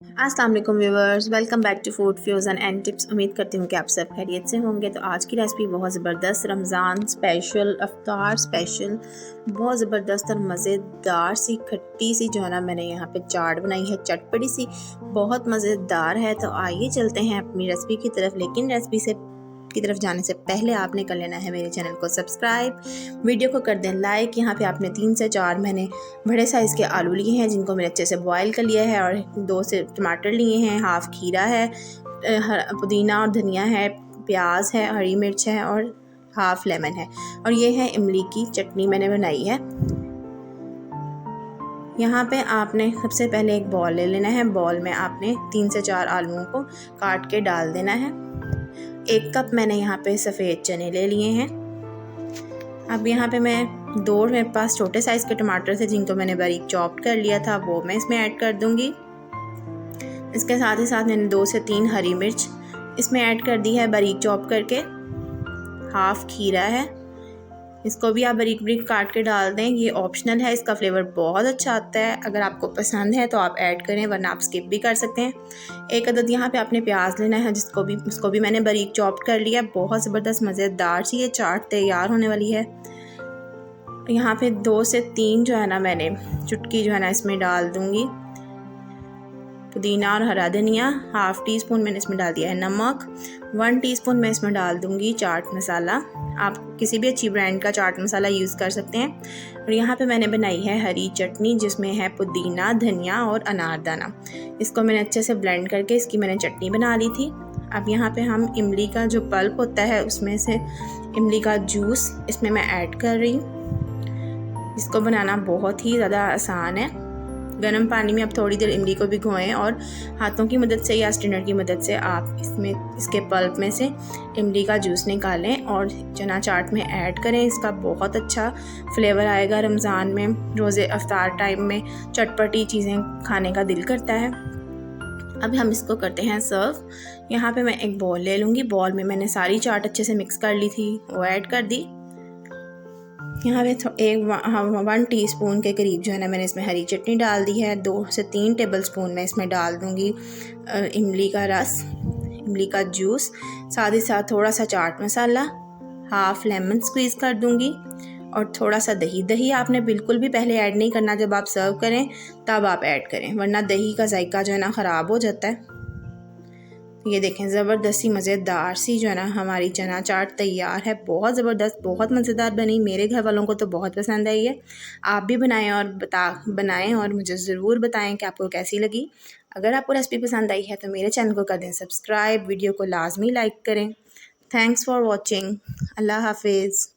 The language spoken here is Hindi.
अस्सलाम वालेकुम viewers, welcome back to food fusion and tips. उम्मीद करती हूँ कि आप सब खैरियत से होंगे। तो आज की रेसिपी बहुत ज़बरदस्त, रमज़ान स्पेशल, अफ्तार स्पेशल, बहुत ज़बरदस्त और मज़ेदार सी खट्टी सी जो है ना मैंने यहाँ पे चाट बनाई है, चटपटी सी, बहुत मज़ेदार है। तो आइए चलते हैं अपनी रेसिपी की तरफ। लेकिन रेसिपी से की तरफ जाने से पहले आपने कर लेना है मेरे चैनल को सब्सक्राइब, वीडियो को कर दें लाइक। यहाँ पे आपने 3 से 4 मैंने बड़े साइज़ के आलू लिए हैं जिनको मैंने अच्छे से बॉईल कर लिया है, और 2 से टमाटर लिए हैं, हाफ़ खीरा है, पुदीना और धनिया है, प्याज है, हरी मिर्च है और हाफ़ लेमन है, और ये है इमली की चटनी मैंने बनाई है। यहाँ पे आपने सबसे पहले एक बॉल ले लेना है। बॉल में आपने 3 से 4 आलूओं को काट के डाल देना है। 1 कप मैंने यहाँ पे सफ़ेद चने ले लिए हैं। अब यहाँ पे मैं 2 मेरे पास छोटे साइज़ के टमाटर थे जिनको मैंने बारीक चॉप कर लिया था, वो मैं इसमें ऐड कर दूँगी। इसके साथ ही साथ मैंने 2 से 3 हरी मिर्च इसमें ऐड कर दी है बारीक चॉप करके। हाफ़ खीरा है, इसको भी आप बारीक बारीक काट के डाल दें, ये ऑप्शनल है, इसका फ्लेवर बहुत अच्छा आता है। अगर आपको पसंद है तो आप ऐड करें, वरना आप स्किप भी कर सकते हैं। 1 अदद यहाँ पे आपने प्याज लेना है, उसको भी मैंने बारीक चॉप कर लिया। बहुत ज़बरदस्त मज़ेदार सी ये चाट तैयार होने वाली है। यहाँ पे 2 से 3 जो है ना मैंने चुटकी जो है ना इसमें डाल दूँगी पुदीना और हरा धनिया। हाफ़ टी स्पून मैंने इसमें डाल दिया है नमक। 1 टीस्पून मैं इसमें डाल दूँगी चाट मसाला। आप किसी भी अच्छी ब्रांड का चाट मसाला यूज़ कर सकते हैं। और यहाँ पे मैंने बनाई है हरी चटनी जिसमें है पुदीना, धनिया और अनारदाना। इसको मैंने अच्छे से ब्लेंड करके इसकी मैंने चटनी बना ली थी। अब यहाँ पे हम इमली का जो पल्प होता है उसमें से इमली का जूस इसमें मैं ऐड कर रही हूँ। इसको बनाना बहुत ही ज़्यादा आसान है। गर्म पानी में आप थोड़ी देर इमली को भिगोएं और हाथों की मदद से या स्ट्रेनर की मदद से आप इसके पल्प में से इमली का जूस निकालें और चना चाट में ऐड करें। इसका बहुत अच्छा फ्लेवर आएगा। रमज़ान में रोज़े अफ्तार टाइम में चटपटी चीज़ें खाने का दिल करता है। अब हम इसको करते हैं सर्व। यहाँ पे मैं एक बॉल ले लूँगी। बॉल में मैंने सारी चाट अच्छे से मिक्स कर ली थी, वो ऐड कर दी। यहाँ पे 1 टीस्पून के करीब जो है ना मैंने इसमें हरी चटनी डाल दी है। 2 से 3 टेबलस्पून मैं इसमें डाल दूँगी इमली का रस, इमली का जूस, साथ ही साथ थोड़ा सा chaat masala, half lemon squeeze कर दूँगी और थोड़ा सा दही। दही आपने बिल्कुल भी पहले ऐड नहीं करना, जब आप सर्व करें तब आप ऐड करें, वरना दही का जायका जो है ना ख़राब हो जाता है। ये देखें, ज़बरदस्त सी मज़ेदार सी जो है ना हमारी चना चाट तैयार है। बहुत ज़बरदस्त, बहुत मज़ेदार बनी। मेरे घर वालों को तो बहुत पसंद आई है। आप भी बनाएं और मुझे ज़रूर बताएं कि आपको कैसी लगी। अगर आपको रेसिपी पसंद आई है तो मेरे चैनल को कर दें सब्सक्राइब, वीडियो को लाजमी लाइक करें। Thanks for watching. अल्लाह हाफिज़।